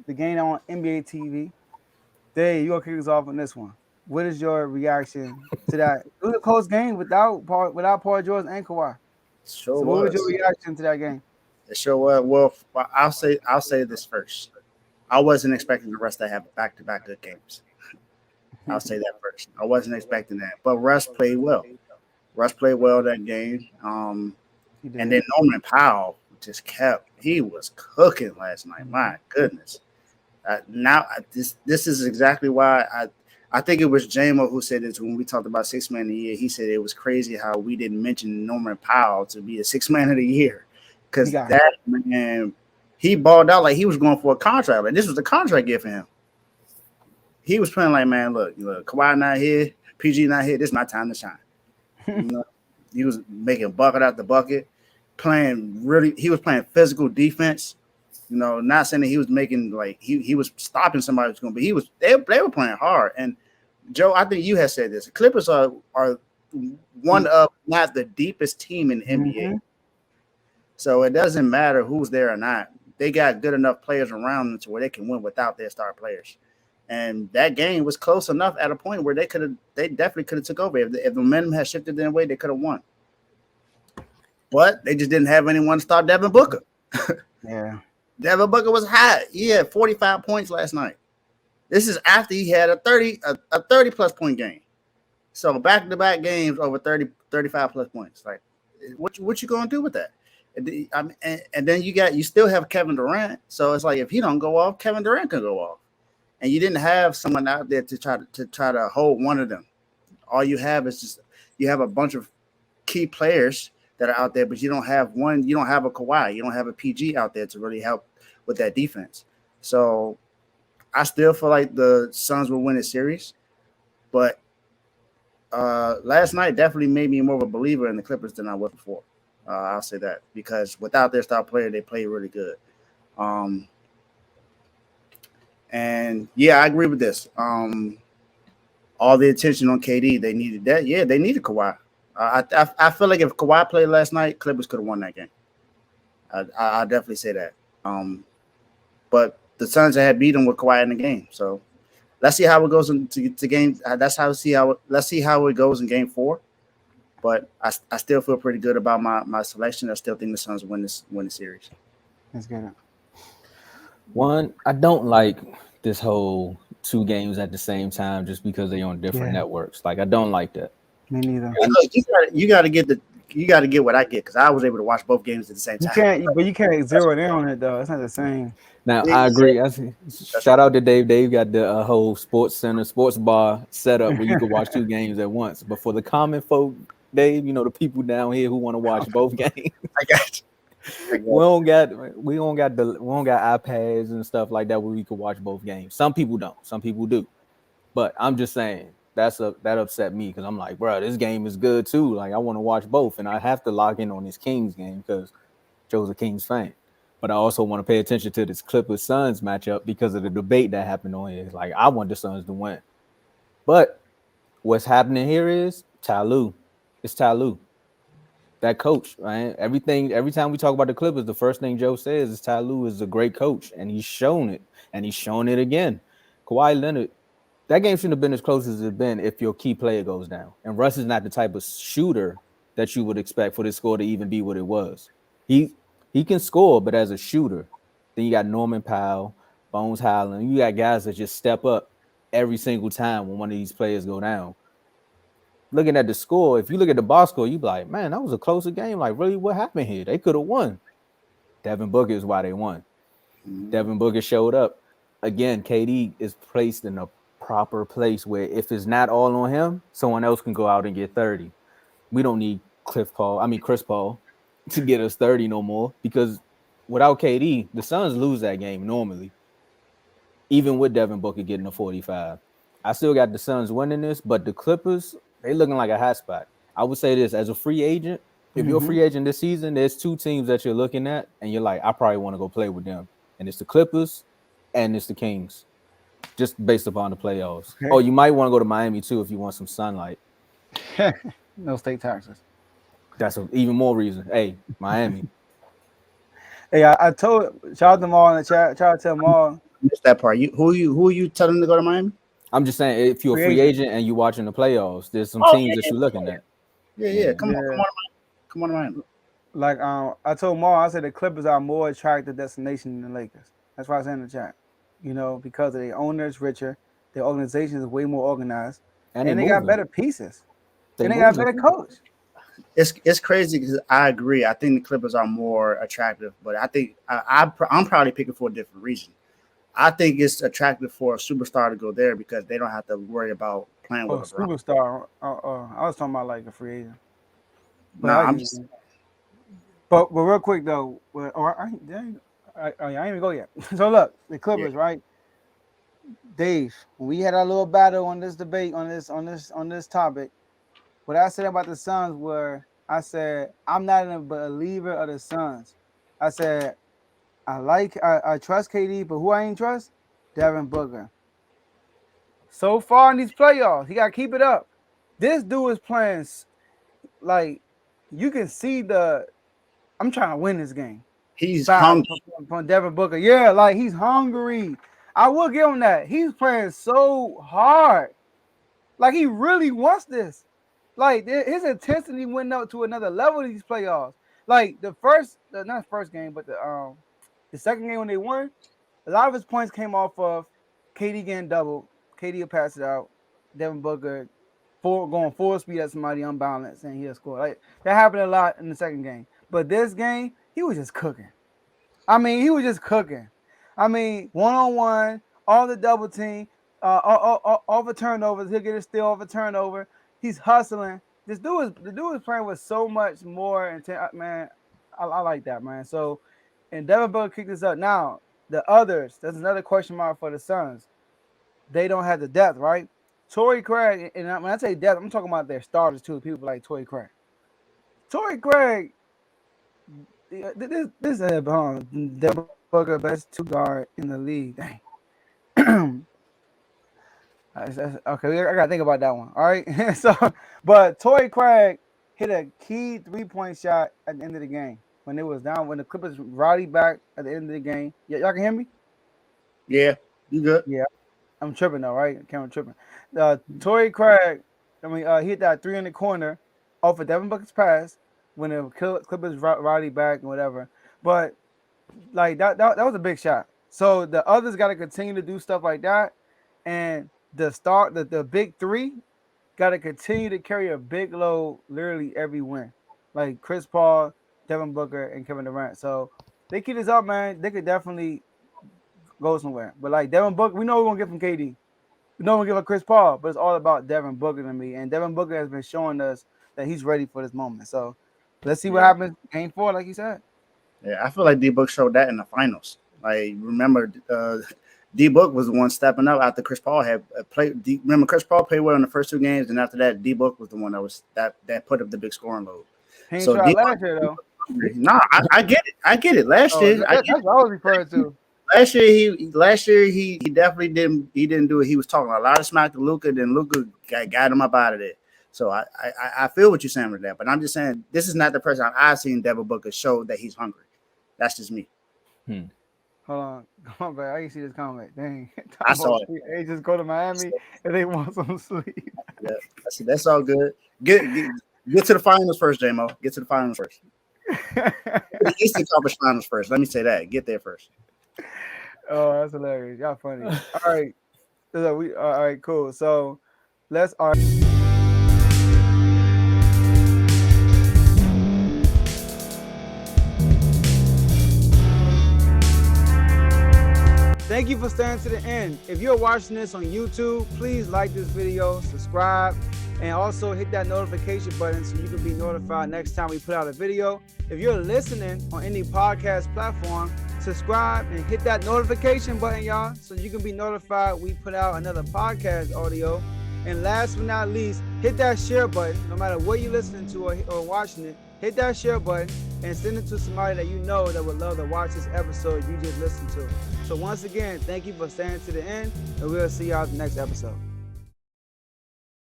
the game on NBA TV. Dave, you gonna kick us off on this one. What is your reaction to that? It was a close game without Paul George and Kawhi. Sure So what was your was. reaction to that game? It sure was. Well, I'll say this first. I wasn't expecting the Russ to have back-to-back good games. I'll say that first. I wasn't expecting that, but Russ played well. Russ played well that game. He And did. then Norman Powell just kept. He was cooking last night. Mm-hmm. My goodness. This is exactly why I think it was JMO who said this when we talked about 6 man of the year. He said it was crazy how we didn't mention Norman Powell to be a 6 man of the year He because got that man he balled out like he was going for a contract. Like this was the contract gift for him. He was playing like, man, look, Kawhi not here, PG not here. This is my time to shine. You know, he was making bucket out the bucket, playing really. He was playing physical defense. You know, not saying that he was making like he was stopping somebody who's going to be. They were playing hard. And Joe, I think you had said this. The Clippers are one of not the deepest team in the NBA. Mm-hmm. So it doesn't matter who's there or not. They got good enough players around them to where they can win without their star players. And that game was close enough at a point where they definitely could have took over. If the momentum had shifted their way, they could have won. But they just didn't have anyone to stop Devin Booker. Yeah. Devin Booker was hot. He had 45 points last night. This is after he had a 30 plus point game. So back-to-back games over 35 plus points. Like, what you going to do with that? And then you still have Kevin Durant. So it's like if he don't go off, Kevin Durant can go off. And you didn't have someone out there to try to hold one of them. All you have is just you have a bunch of key players that are out there, but you don't have one. You don't have a Kawhi. You don't have a PG out there to really help with that defense. So I still feel like the Suns will win the series, but last night definitely made me more of a believer in the Clippers than I was before. I'll say that because without their star player, they play really good. And yeah, I agree with this. All the attention on KD, they needed that. Yeah, they needed Kawhi. I feel like if Kawhi played last night, Clippers could have won that game. I definitely say that. But the Suns had beat them with Kawhi in the game. So let's see how it goes into game. Let's see how it goes in game 4. But I still feel pretty good about my selection. I still think the Suns win the series. That's good. One, I don't like this whole 2 games at the same time just because they're on different networks. Like I don't like that. Me neither. You got to get what I get because I was able to watch both games at the same time. You can't zero in on it though. It's not the same. Now I agree. Shout out to Dave. Dave got the whole sports center, sports bar set up where you can watch 2 games at once. But for the common folk, Dave, the people down here who want to watch both games, I got you. we don't got iPads and stuff like that where we could watch both games. Some people don't. Some people do. But I'm just saying that upset me because I'm like, bro, this game is good too. Like I want to watch both, and I have to log in on this Kings game because Joe's a Kings fan. But I also want to pay attention to this Clippers Suns matchup because of the debate that happened on here. It's like I want the Suns to win. But what's happening here is Ty Lue. It's Ty Lue. That coach, right? Every time we talk about the Clippers, the first thing Joe says is Ty Lue is a great coach, and he's shown it, and he's shown it again. Kawhi Leonard, that game shouldn't have been as close as it's been if your key player goes down. And Russ is not the type of shooter that you would expect for this score to even be what it was. He can score, but as a shooter, then you got Norman Powell, Bones Highland. You got guys that just step up every single time when one of these players go down. Looking at the score, if you look at the box score, you be like, man, that was a closer game. Like, really, what happened here? They could have won. Devin Booker is why they won. Devin Booker showed up. Again, KD is placed in a proper place where if it's not all on him, someone else can go out and get 30. We don't need Chris Paul to get us 30 no more because without KD, the Suns lose that game normally. Even with Devin Booker getting a 45. I still got the Suns winning this, but the Clippers, they looking like a hot spot. I would say this as a free agent. If you're a free agent this season, there's 2 teams that you're looking at, and you're like, I probably want to go play with them. And it's the Clippers and it's the Kings, just based upon the playoffs. Okay. Oh, you might want to go to Miami too if you want some sunlight. No state taxes. That's even more reason. Hey, Miami. Hey, I told shout out to them all in the chat. Shout out to them all. missed that part. Who are you telling to go to Miami? I'm just saying, if you're a free agent and you watching the playoffs, there's some Oh teams yeah, that you're looking at. yeah. Come on, Yeah. come on to Miami. Like I told Mar, I said the Clippers are a more attractive destination than the Lakers. That's why I said in the chat. You know, because of their owners richer, their organization is way more organized, And and they got better pieces, and they got a better coach. It's crazy because I agree. I think the Clippers are more attractive, but I think I'm probably picking for a different reason. I think it's attractive for a superstar to go there because they don't have to worry about playing with LeBron. Superstar. I was talking about like a free agent. But Nah, I'm just. But real quick though, I ain't even go yet. So look, the Clippers, right? Dave, when we had our little battle on this debate on this topic, what I said about the Suns I said I'm not a believer of the Suns. I said I trust KD, but who I ain't trust? Devin Booker. So far in these playoffs, he got to keep it up. This dude is playing like you can see I'm trying to win this game. He's hungry from Devin Booker. Yeah, like he's hungry. I will give him that. He's playing so hard. Like he really wants this. Like his intensity went up to another level in these playoffs. Like not the first game, but the second game when they won, a lot of his points came off of KD getting doubled. KD will pass it out. Devin Booker going full speed at somebody unbalanced and he'll score. Like that happened a lot in the second game. But this game, he was just cooking. I mean, he was just cooking. I mean, 1-on-1, all the double team, all the turnovers. He'll get a steal off a turnover. He's hustling. The dude is playing with so much more intent. Man, I like that, man. So, and Devin Booker kicked this up. Now, the others, there's another question mark for the Suns. They don't have the depth, right? Torrey Craig, and when I say depth, I'm talking about their starters too. People like Torrey Craig. Torrey Craig, this is Devin Booker, best two guard in the league. Dang. Okay, I gotta think about that one. All right. So, but Torrey Craig hit a key 3-point shot at the end of the game when it was down, when the Clippers rallied back at the end of the game. Y'all can hear me? Yeah, you good? Yeah, I'm tripping though, right? Camera tripping. Torrey Craig, he hit that 3 in the corner off of Devin Booker's pass when the Clippers rallied back and whatever. But like that was a big shot. So the others got to continue to do stuff like that, and the big three got to continue to carry a big load literally every win, like Chris Paul, Devin Booker, and Kevin Durant. So they keep this up, man. They could definitely go somewhere. But like Devin Booker, we know we're gonna get from KD. We know we're gonna give up Chris Paul, but it's all about Devin Booker to me. And Devin Booker has been showing us that he's ready for this moment. So let's see what happens game 4, like you said. Yeah, I feel like D-Book showed that in the finals. Like, remember, D-Book was the one stepping up after Chris Paul had played. Remember, Chris Paul played well in the first 2 games, and after that, D-Book was the one that put up the big scoring load. He ain't tried last year though. Nah, I get it. I get it. Last year, that's what I was referring to. Last year he definitely didn't do it. He was talking a lot of smack to Luka, then Luka got him up out of there. So I feel what you're saying with that, but I'm just saying this is not the person I've seen Devin Booker show that he's hungry. That's just me. Hold on, come on back. I can see this comment. Dang, I saw it. They just go to Miami and they want some sleep. Yeah, that's all good. Get to the finals first, J-Mo. Get to the finals first. The Eastern Conference Finals first. Let me say that. Get there first. Oh, that's hilarious. Y'all funny. All right. So all right, cool. So let's Thank you for staying to the end. If you're watching this on YouTube, please like this video, subscribe, and also hit that notification button so you can be notified next time we put out a video. If you're listening on any podcast platform, subscribe and hit that notification button, y'all, so you can be notified we put out another podcast audio. And last but not least, hit that share button. No matter what you're listening to or watching it, hit that share button and send it to somebody that you know that would love to watch this episode you just listened to. So once again, thank you for staying to the end, and we'll see y'all at the next episode.